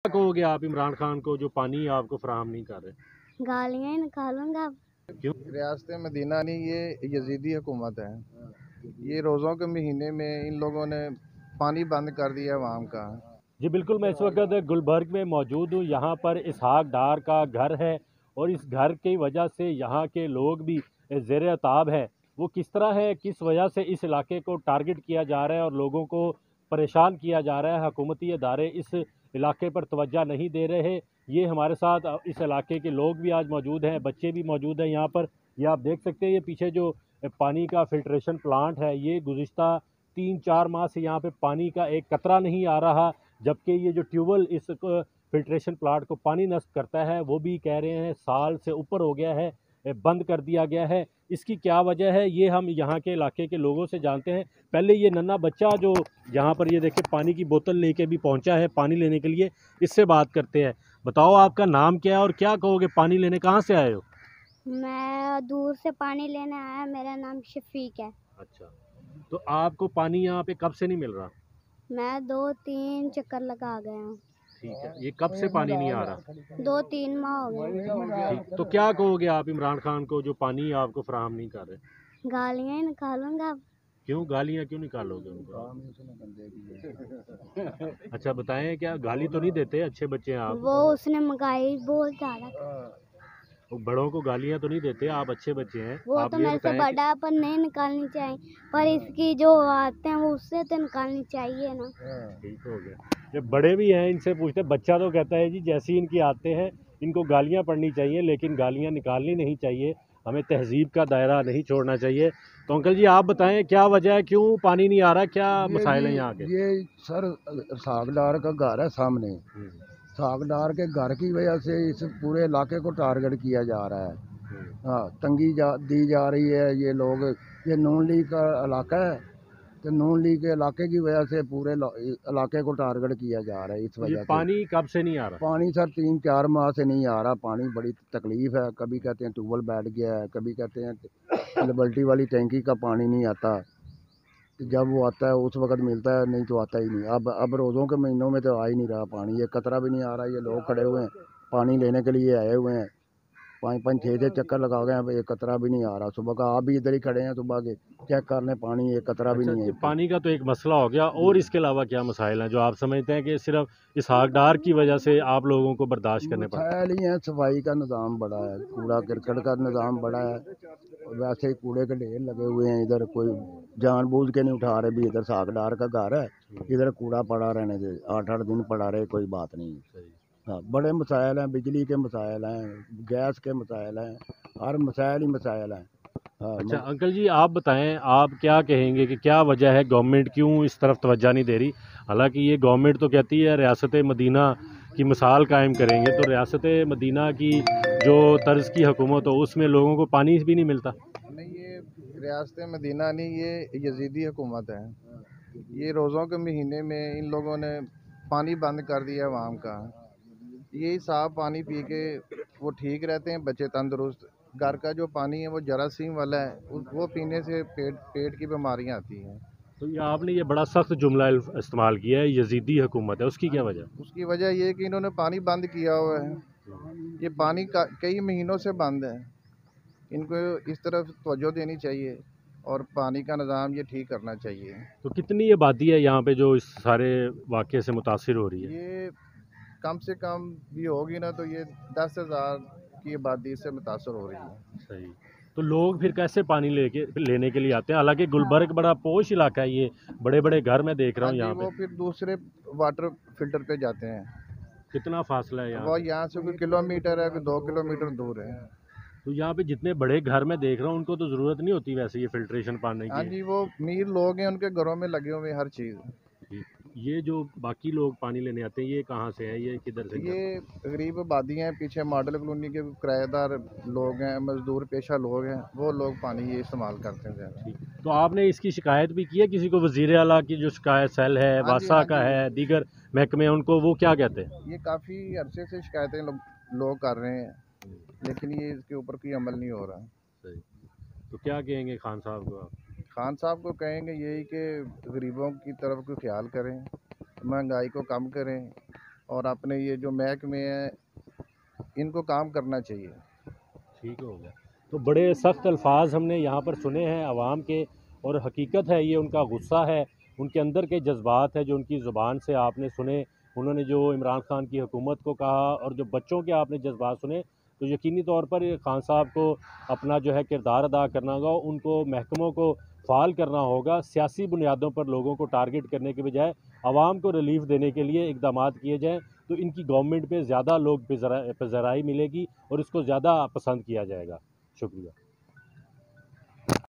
क्या कहोगे आप इमरान खान को जो पानी आपको फराहम नहीं कर रहे? गालियाँ ही निकालूंगा। क्यों? रियासत मदीना नहीं, ये यजीदी हुकूमत है। ये रोज़ों के महीने में इन लोगों ने पानी बंद कर दिया अवाम का। जी बिल्कुल, मैं इस वक्त गुलबर्ग में मौजूद हूँ। यहाँ पर इसहाक डार का घर है और इस घर की वजह से यहाँ के लोग भी ज़ेर अताब है। वो किस तरह है, किस वजह से इस इलाके को टारगेट किया जा रहा है और लोगों को परेशान किया जा रहा है, हुकूमती अदारे इस इलाके पर तवज्जो नहीं दे रहे। ये हमारे साथ इस इलाके के लोग भी आज मौजूद हैं, बच्चे भी मौजूद हैं यहाँ पर। ये आप देख सकते हैं, ये पीछे जो पानी का फिल्ट्रेशन प्लांट है, ये गुज़िश्ता 3-4 माह से यहाँ पे पानी का एक कतरा नहीं आ रहा, जबकि ये जो ट्यूबवेल इस फिल्ट्रेशन प्लांट को पानी नष्ट करता है वो भी कह रहे हैं साल से ऊपर हो गया है, बंद कर दिया गया है। इसकी क्या वजह है ये हम यहाँ के इलाके के लोगों से जानते हैं। पहले ये नन्हा बच्चा जो यहाँ पर ये देखिए पानी की बोतल लेके भी पहुँचा है पानी लेने के लिए, इससे बात करते हैं। बताओ आपका नाम क्या है और क्या कहोगे, पानी लेने कहाँ से आए हो? मैं दूर से पानी लेने आया, मेरा नाम शफीक है। अच्छा, तो आपको पानी यहाँ पे कब से नहीं मिल रहा? मैं 2-3 चक्कर लगा गया हूँ। ठीक है, ये कब से पानी नहीं आ रहा? 2-3 माह हो गए। ठीक, तो क्या कहोगे आप इमरान खान को जो पानी आपको फराहम नहीं कर रहे? गालियाँ ही निकालूंगा। क्यों गालियाँ क्यों निकालोगे उनको? अच्छा बताएं, क्या गाली तो नहीं देते, अच्छे बच्चे हैं आप? वो उसने मंगाई बहुत ज़्यादा। वो बड़ों को गालियाँ तो नहीं देते, आप अच्छे बच्चे हैं। वो आप तो ये मेरे से बताएं बड़ा है पर नहीं निकालनी चाहिए, पर इसकी जो आते हैं वो उससे तो निकालनी चाहिए ना। ठीक हो गया। ये बड़े भी हैं, इनसे पूछते, बच्चा तो कहता है जी जैसी इनकी आते हैं इनको गालियाँ पड़नी चाहिए, लेकिन गालियाँ निकालनी नहीं चाहिए, हमें तहजीब का दायरा नहीं छोड़ना चाहिए। तो अंकल जी आप बताएं क्या वजह है, क्यों पानी नहीं आ रहा, क्या मसाइल हैं यहाँ के? ये सर सागडार का घर है सामने। सागडार के घर की वजह से इस पूरे इलाके को टारगेट किया जा रहा है। हाँ, तंगी दी जा रही है। ये लोग, ये नून लीग का इलाका है, तो नून लीग के इलाके की वजह से पूरे इलाके को टारगेट किया जा रहा है। इस तो ये वजह से पानी कब से नहीं आ रहा? पानी सर 3-4 माह से नहीं आ रहा। पानी बड़ी तकलीफ है। कभी कहते हैं ट्यूबवेल बैठ गया है, कभी कहते हैं लिबर्टी वाली टैंकी का पानी नहीं आता। तो जब वो आता है उस वक्त मिलता है, नहीं तो आता ही नहीं। अब रोज़ों के महीनों में तो आ ही नहीं रहा पानी, ये कतरा भी नहीं आ रहा। ये लोग खड़े हुए हैं पानी लेने के लिए आए हुए हैं, 5-5 6 चक्कर लगा गए हैं, एक कतरा भी नहीं आ रहा। सुबह का आप भी इधर ही खड़े हैं, सुबह के चेक करने पानी एक कतरा भी अच्छा, नहीं है। पानी का तो एक मसला हो गया, और इसके अलावा क्या मसाइल हैं जो आप समझते हैं कि सिर्फ इस हाकडार की वजह से आप लोगों को बर्दाश्त करने पड़ते हैं? मसाइल ही हैं, सफाई का निज़ाम बड़ा है, कूड़ा करकट का निज़ाम बड़ा है, और वैसे ही कूड़े के ढेर लगे हुए हैं। इधर कोई जानबूझ के नहीं उठा रहे भी, इधर सागडार का घर है, इधर कूड़ा पड़ा रहने दे, 8-8 दिन पड़ा रहे, कोई बात नहीं। हाँ, बड़े मसाइल हैं, बिजली के मसाइल हैं, गैस के मसाइल हैं, हर मसाइल ही मसाइल हैं। हाँ, अच्छा अंकल जी आप बताएं, आप क्या कहेंगे कि क्या वजह है, गवर्नमेंट क्यों इस तरफ तवज्जो नहीं दे रही? हालांकि ये गवर्नमेंट तो कहती है रियासत मदीना की मिसाल कायम करेंगे, तो रियासत मदीना की जो तर्ज की हुकूमत हो उसमें लोगों को पानी भी नहीं मिलता। नहीं, ये रियासत मदीना नहीं, ये यजीदी हुकूमत है। ये रोज़ों के महीने में इन लोगों ने पानी बंद कर दिया अवाम का। यही साफ पानी पी के वो ठीक रहते हैं, बच्चे तंदुरुस्त। घर का जो पानी है वो जरासीम वाला है, वो पीने से पेट की बीमारियां आती हैं। तो ये आपने ये बड़ा सख्त जुमला इस्तेमाल किया है, यजीदी हुकूमत है, उसकी क्या वजह? उसकी वजह ये है कि इन्होंने पानी बंद किया हुआ है। ये पानी का कई महीनों से बंद है। इनको इस तरफ तवज्जो देनी चाहिए और पानी का निज़ाम ये ठीक करना चाहिए। तो कितनी आबादी है यहाँ पे जो इस सारे वाक़े से मुतासिर हो रही है? ये कम से कम भी होगी ना तो ये 10,000 की आबादी से मुतासर हो रही है। सही। तो लोग फिर कैसे पानी लेने के लिए आते हैं? हालांकि गुलबर्ग बड़ा पोश इलाका है, ये बड़े बड़े घर मैं देख रहा हाँ हूँ जी, यहाँ पे। वो फिर दूसरे वाटर फिल्टर पे जाते हैं। कितना फासला है यहाँ वो से? यहाँ से कोई किलोमीटर है, कोई 2 किलोमीटर दूर है। तो यहाँ पे जितने बड़े घर मैं देख रहा हूँ उनको तो ज़रूरत नहीं होती वैसे ये फिल्ट्रेशन पानी हाँ की? जी, वो अमीर लोग हैं, उनके घरों में लगे हुए हैं हर चीज़। ये जो बाकी लोग पानी लेने आते हैं ये कहाँ से है, ये किधर से? ये गरीब आबादी हैं, पीछे मॉडल कॉलोनी के किराएदार लोग हैं, मजदूर पेशा लोग हैं, वो लोग पानी ये इस्तेमाल करते हैं ज़्यादा। ठीक। तो आपने इसकी शिकायत भी की है किसी को? वज़ीर आला की जो शिकायत सेल है, हाँ जी, वासा हाँ का जी। है, दीगर महकमे, उनको वो क्या कहते हैं? ये काफ़ी अरसे से शिकायतें लोग कर रहे हैं, लेकिन ये इसके ऊपर कोई अमल नहीं हो रहा। सही। तो क्या कहेंगे खान साहब को आप? खान साहब को कहेंगे यही कि गरीबों की तरफ कोई ख्याल करें, महंगाई को कम करें और अपने ये जो महकमे हैं इनको काम करना चाहिए। ठीक हो गया। तो बड़े सख्त अल्फाज हमने यहाँ पर सुने हैं आवाम के, और हकीकत है ये उनका गुस्सा है, उनके अंदर के जज्बात है जो उनकी ज़ुबान से आपने सुने। उन्होंने जो इमरान खान की हुकूमत को कहा और जो बच्चों के आपने जज्बात सुने, तो यकीनी तौर पर ये खान साहब को अपना जो है किरदार अदा करना होगा, उनको महकमों को फ़ाल करना होगा। सियासी बुनियादों पर लोगों को टारगेट करने के बजाय आवाम को रिलीफ देने के लिए इकदाम किए जाएँ, तो इनकी गवर्नमेंट पे ज़्यादा लोग पज़राई मिलेगी और इसको ज़्यादा पसंद किया जाएगा। शुक्रिया।